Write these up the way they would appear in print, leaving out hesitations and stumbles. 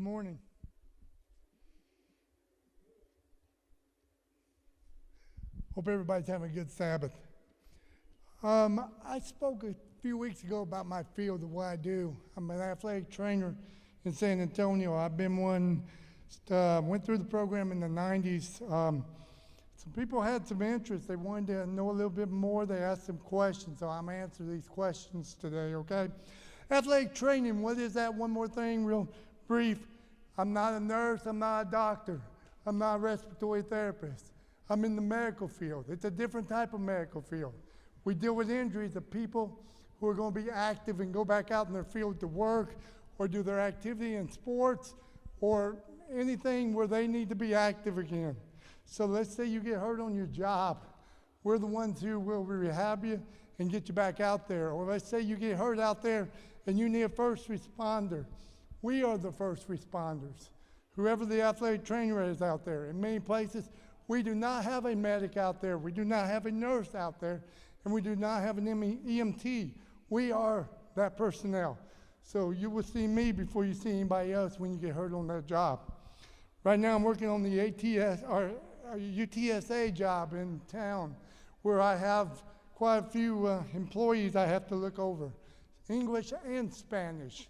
morning. Hope everybody's having a good Sabbath. I spoke a few weeks ago about my field of what I do. I'm an athletic trainer in San Antonio. I've been one, went through the program in the 90s. Some people had some interest. They wanted to know a little bit more. They asked some questions, so I'm answering these questions today, okay? Athletic training, what is that? One more thing, real brief. I'm not a nurse. I'm not a doctor. I'm not a respiratory therapist. I'm in the medical field. It's a different type of medical field. We deal with injuries of people who are going to be active and go back out in their field to work or do their activity in sports or anything where they need to be active again. So let's say you get hurt on your job. We're the ones who will rehab you and get you back out there. Or let's say you get hurt out there and you need a first responder. We are the first responders. Whoever the athletic trainer is out there. In many places, we do not have a medic out there. We do not have a nurse out there. And we do not have an EMT. We are that personnel. So you will see me before you see anybody else when you get hurt on that job. Right now I'm working on the UTSA job in town where I have quite a few employees I have to look over, English and Spanish.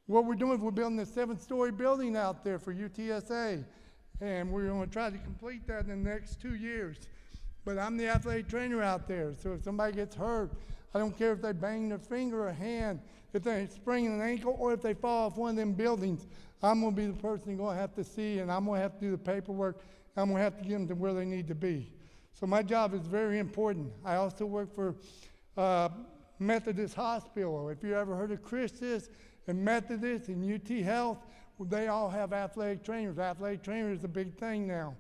What we're doing is we're building a 7-story building out there for UTSA, and we're going to try to complete that in the next 2 years. But I'm the athletic trainer out there, so if somebody gets hurt, I don't care if they bang their finger or hand, if they sprain an ankle, or if they fall off one of them buildings, I'm going to be the person you're going to have to see, and I'm going to have to do the paperwork. I'm going to have to get them to where they need to be. So my job is very important. I also work for Methodist Hospital. If you ever heard of Christus and Methodist and UT Health, they all have athletic trainers. Athletic trainers is a big thing now.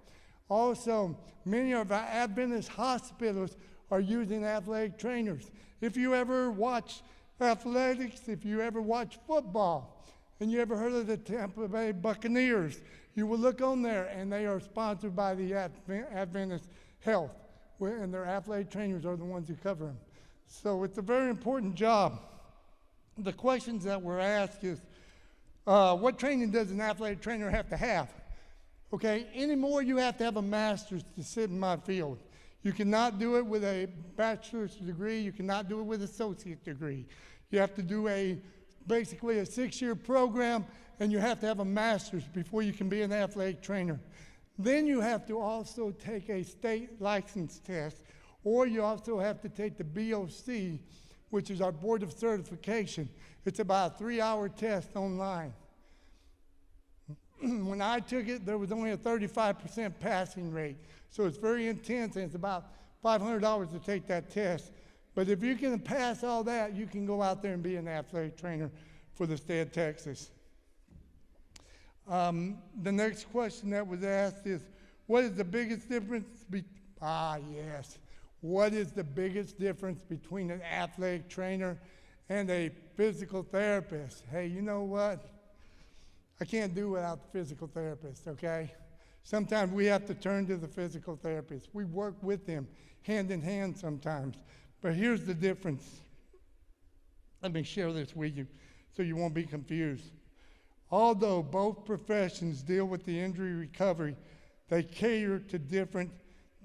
Also, many of our Adventist hospitals are using athletic trainers. If you ever watch athletics, if you ever watch football, and you ever heard of the Tampa Bay Buccaneers, you will look on there, and they are sponsored by the Adventist Health, and their athletic trainers are the ones who cover them. So it's a very important job. The questions that were asked is, what training does an athletic trainer have to have? Okay, anymore you have to have a master's to sit in my field. You cannot do it with a bachelor's degree. You cannot do it with an associate degree. You have to do basically a 6-year program, and you have to have a master's before you can be an athletic trainer. Then you have to also take a state license test, or you also have to take the BOC, which is our Board of Certification. It's about a 3-hour test online. When I took it, there was only a 35% passing rate. So it's very intense, and it's about $500 to take that test. But if you can pass all that, you can go out there and be an athletic trainer for the state of Texas. The next question that was asked is, what is the biggest difference? What is the biggest difference between an athletic trainer and a physical therapist? Hey, you know what? I can't do without the physical therapist, okay? Sometimes we have to turn to the physical therapist. We work with them hand in hand sometimes. But here's the difference. Let me share this with you so you won't be confused. Although both professions deal with the injury recovery, they cater to different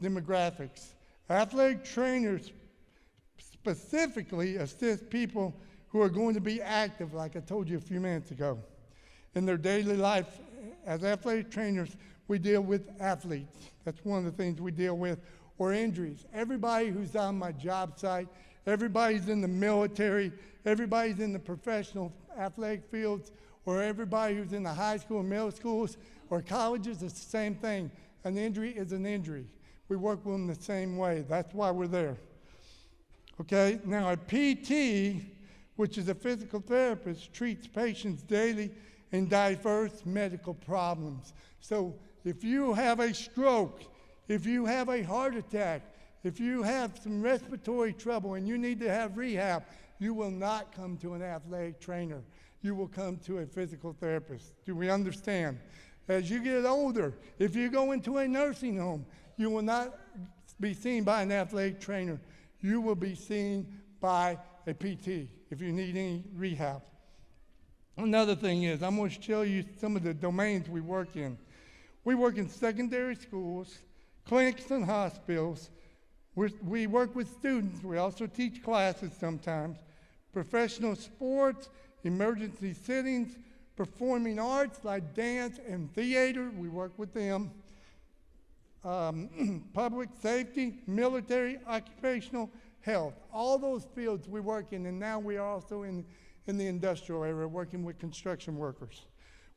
demographics. Athletic trainers specifically assist people who are going to be active, like I told you a few minutes ago. In their daily life, as athletic trainers, we deal with athletes. That's one of the things we deal with, or injuries. Everybody who's on my job site, everybody's in the military, everybody's in the professional athletic fields, or everybody who's in the high school, middle schools, or colleges, it's the same thing. An injury is an injury. We work with them the same way. That's why we're there. Okay, now a PT, which is a physical therapist, treats patients daily in diverse medical problems. So if you have a stroke, if you have a heart attack, if you have some respiratory trouble and you need to have rehab, you will not come to an athletic trainer. You will come to a physical therapist. Do we understand? As you get older, if you go into a nursing home, you will not be seen by an athletic trainer. You will be seen by a PT if you need any rehab. Another thing is, I'm going to show you some of the domains we work in. We work in secondary schools, clinics and hospitals. We work with students. We also teach classes sometimes. Professional sports, emergency settings, performing arts like dance and theater. We work with them. Public safety, military, occupational health. All those fields we work in, and now we are also in the industrial area working with construction workers.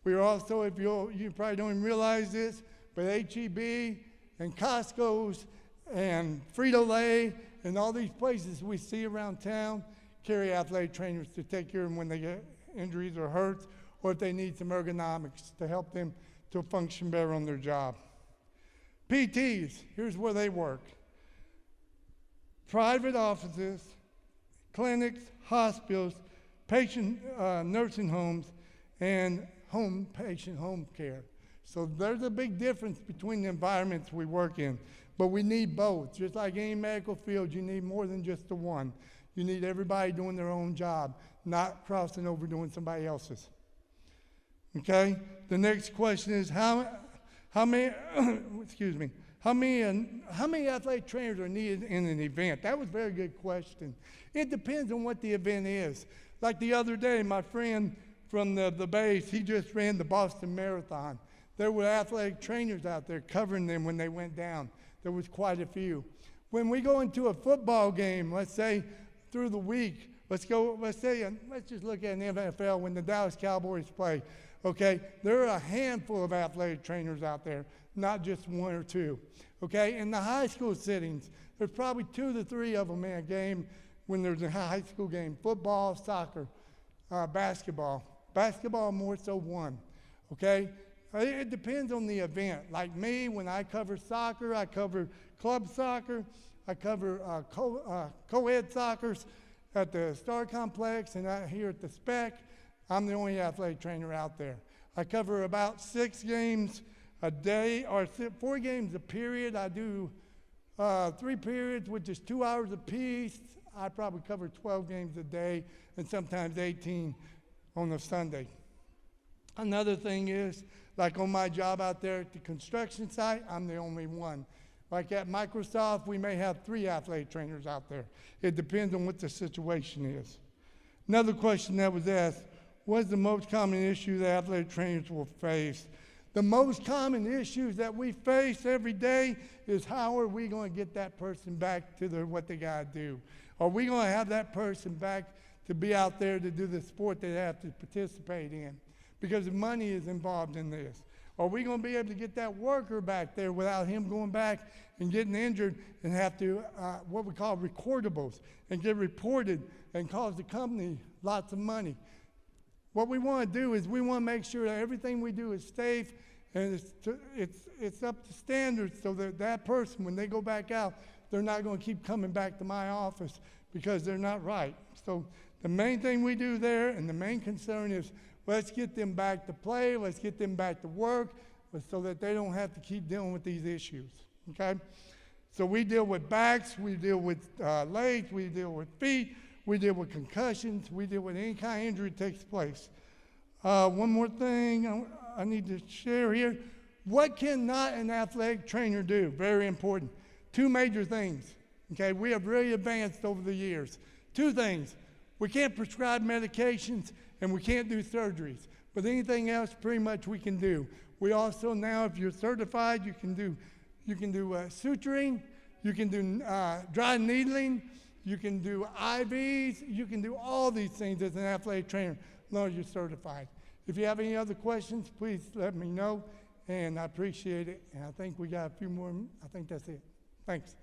We are also, if you probably don't even realize this, but H-E-B and Costco's and Frito-Lay and all these places we see around town carry athletic trainers to take care of them when they get injuries or hurts, or if they need some ergonomics to help them to function better on their job. PTs, here's where they work. Private offices, clinics, hospitals, patient nursing homes, and patient home care. So there's a big difference between the environments we work in, but we need both. Just like any medical field, you need more than just the one. You need everybody doing their own job, not crossing over doing somebody else's. Okay? The next question is how many athletic trainers are needed in an event? That was a very good question. It depends on what the event is. Like the other day, my friend from the base, he just ran the Boston Marathon. There were athletic trainers out there covering them when they went down. There was quite a few. When we go into a football game, let's say through the week, let's just look at an NFL when the Dallas Cowboys play. Okay, there are a handful of athletic trainers out there, not just one or two. Okay, in the high school settings, there's probably 2 to 3 of them in a game when there's a high school game. Football, soccer, basketball. Basketball more so one. Okay, it depends on the event. Like me, when I cover soccer, I cover club soccer, I cover co-ed soccers at the Star Complex and out here at the Spec. I'm the only athletic trainer out there. I cover about 6 games a day, or 4 games a period. I do 3 periods, which is 2 hours apiece. I probably cover 12 games a day, and sometimes 18 on a Sunday. Another thing is, like on my job out there at the construction site, I'm the only one. Like at Microsoft, we may have 3 athletic trainers out there. It depends on what the situation is. Another question that was asked, what is the most common issue that athletic trainers will face? The most common issues that we face every day is how are we going to get that person back to what they got to do? Are we going to have that person back to be out there to do the sport they have to participate in? Because the money is involved in this. Are we going to be able to get that worker back there without him going back and getting injured and have to, what we call recordables, and get reported and cause the company lots of money? What we want to do is we want to make sure that everything we do is safe and it's up to standards so that that person, when they go back out, they're not going to keep coming back to my office because they're not right. So the main thing we do there and the main concern is let's get them back to play, let's get them back to work so that they don't have to keep dealing with these issues, okay? So we deal with backs, we deal with legs, we deal with feet, we deal with concussions, we deal with any kind of injury that takes place. One more thing I need to share here. What cannot an athletic trainer do? Very important. 2 major things, okay? We have really advanced over the years. 2 things. We can't prescribe medications and we can't do surgeries. But anything else, pretty much we can do. We also now, if you're certified, you can do suturing, you can do dry needling, you can do IVs, you can do all these things as an athletic trainer, as long as you're certified. If you have any other questions, please let me know, and I appreciate it. And I think we got a few more. I think that's it. Thanks.